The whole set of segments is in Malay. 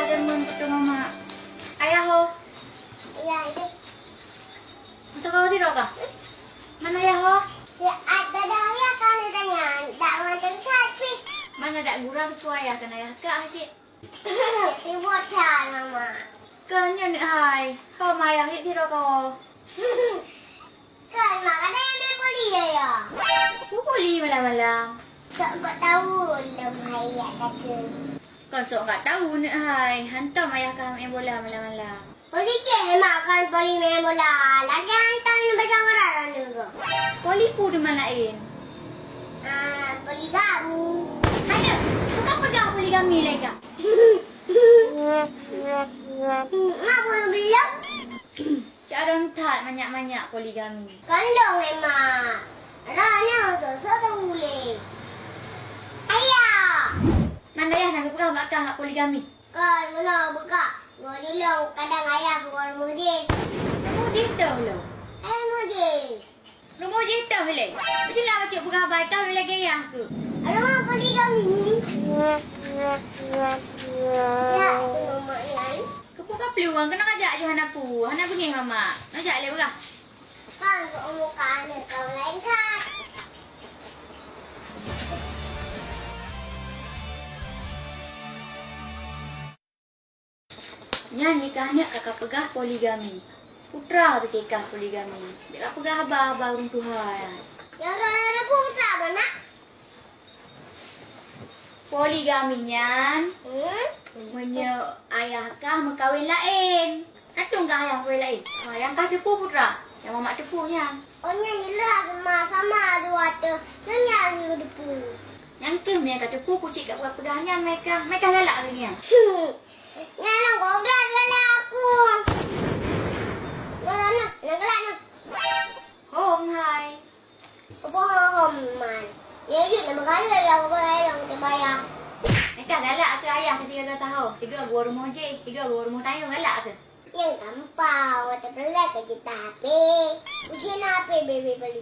jamuan untuk mama. Ayah ho. Ya, ini. Untuk kau tidur kah? Mana ayah ho? Ya, ada ayah kan tanya. Tak macam tadi. Mana dak gurau tu ayah kan ayah kak asyik. Sibuk kan mama. Kan ni hai. Kau mayang ni tidur kau. Kan mak ada yang main poli ya. Boleh malam-malam. Tak tahu lemah ayah kata. Kau sok enggak tahu ni hai. Hantar ayah kau main bola malam-malam. Poli je makan poli main bola. Lagi hantar ni baca orang juga. Poli pu di mana lain? Poli kamu. Ayo, buka pegang poligami lagi kak. Mak boleh belum? Cara tak banyak-banyak poligami. Kandung memang. Rana tu sudah boleh. Ayah. Mana ayah nak buka makan poligami? Kan mana buka? Gua dulu kadang ayah gua muji. Rumah jita lo. Muji. Rumah jita boleh. Jadi lah macam buka baik kau lagi ayah ke? Ada mana poligami? Ya, itu mak ni. Kau buka peluang kena ajak je anakku. Anak pergi mama. Nak ajak le buka. Kan kau muka ni kau lain kan? Nya nikahnya kakak pegah poligami. Putra tu nikah poligami. Dia pegah abah-abah orang Tuhan. Yang ada putra mana? Poligaminya punya ayah kah makawin lain. Katung kah ayah kawin lain? Yang kah tepu putra. Yang mamak tepunya. Oh nyanyi lah sama dua tu. Nyanyi depu. Yang ke punya kata tepu kucik kat pegahnya mereka. Mereka lalak lagi ya. Nyanyi kau berat aku. Mana nak gelak nak? Hong hai. Apa man? Nyanyi nama kali yang bayar yang kita bayar. Mereka galak ke ayah ketika kau tahu? 3 gua rumah je, 3 gua rumah tayung galak ke? Yang tampau, kita pelak ke kita api. Ujian api bebe beli.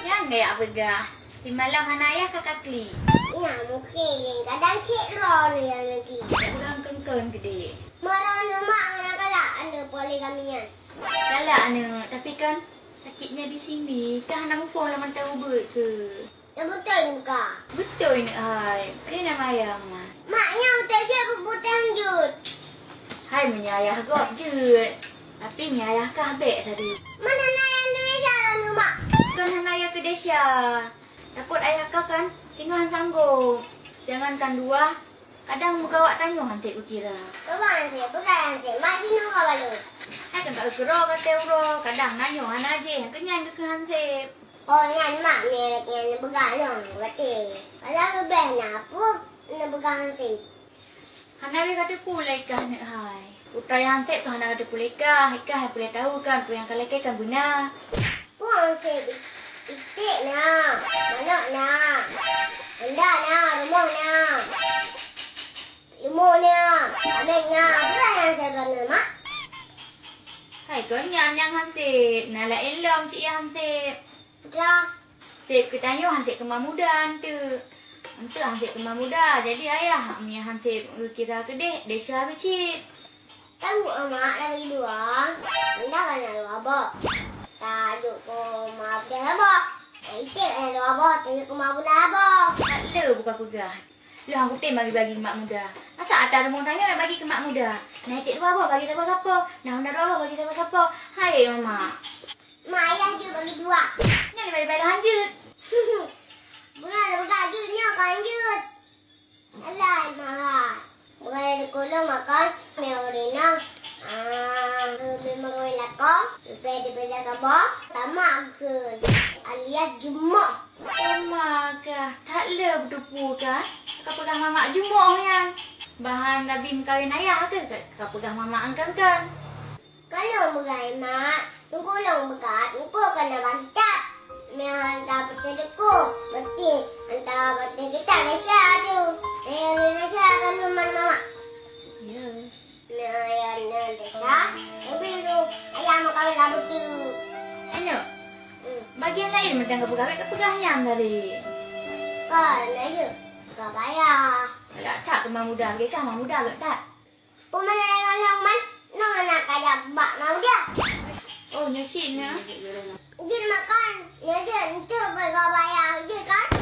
Yang gaya pegah. Di malam anak ayah kakak kli. Ya mungkin kadang cik ron yang lagi. Dia pegang kengkeng gede. Marah mak nak galak anda poligamian. Galak ni, tapi kan sakitnya di sini. Kan nak move on lah tahu ber ke? Yang betul juga. Betul ni hai. Ini nama ayah mah. Maknya betul je putih lanjut. Hai punya ayah gok je. Tapi ni ayah kah baik tadi. Mana nak yang Indonesia lah ni mak? Kan anak ayah ke Desya. Takut ayah kau kan singahan sanggup. Jangankan 2. Kadang muka awak tanya hantik kira. Coba nanti, bukan nanti. Mak sini kau balu. Hai kan tak kero kata uro. Kadang nanya anak je. Kenyang ke hansip. Oh nyan mak ni yang begang dong. Berarti. Kalau lebih nak apa? Nak begang sih. Hana dia kata pulai kah nak hai. Putra yang hantik kah nak ada pulai kah. Ikah boleh tahu kan. Apa yang kalau kan guna. Puang sih. Itik nak. Mana nak. Anda nak. Rumah nak. Limau nak. Abang nak. Berapa yang saya kena mak? Hai kenyang yang hansip. Nak lah elom cik yang hansip. Putra. Sip kita tanya hansip kemar muda hantu. Hantu hansip kemar muda. Jadi ayah punya hansip kira ke dek. Desya ke cik. Kamu mak lagi 2. Anda kan ada 2 abang. Tajuk ko mak dia abang. Itik ada 2 abang. Tajuk ko mak muda abang. Tak ada buka pegah. Lah aku tim bagi-bagi mak muda. Masa ada orang tanya nak bagi ke mak muda. Nah itik 2 abang bagi siapa-siapa. Nah unda 2 abang bagi siapa-siapa. Hai mama. Mak ayah je bagi 2. Ni balik-balik lanjut. Bukan ada bergajutnya kanjut. Alah mak. Bukan ada kolong makan. Mereka renang. Memang orang lakon. Lepas dia bela kabar. Tamak ke. Alias jemak. Mama kah? Tak ada berdepu kah? Kau pegang mamak jumuk yang. Bahan Nabi kawin ayah ke? Kau pegang mamak angkat kan? Kalau berai mak. Tunggu long bekat. Lupa kena bagi kitab. Yang hantar peti deku. Berarti hantar peti kitab Malaysia tu. Yang Malaysia kan rumah mak. Ya. Nah, yang Malaysia. Tapi tu ayah mak kawin rambut tu. Ayo. Bagian lain macam kau pegang pegahnya tadi. Kan, ayo. Kau bayar. Kalau tak kemar muda ke kan? Mak muda ke tak? Pemandangan yang mana nak kaya bak mau dia. Oh, nyesin ya. Dia makan. Dia itu bayar dia kan.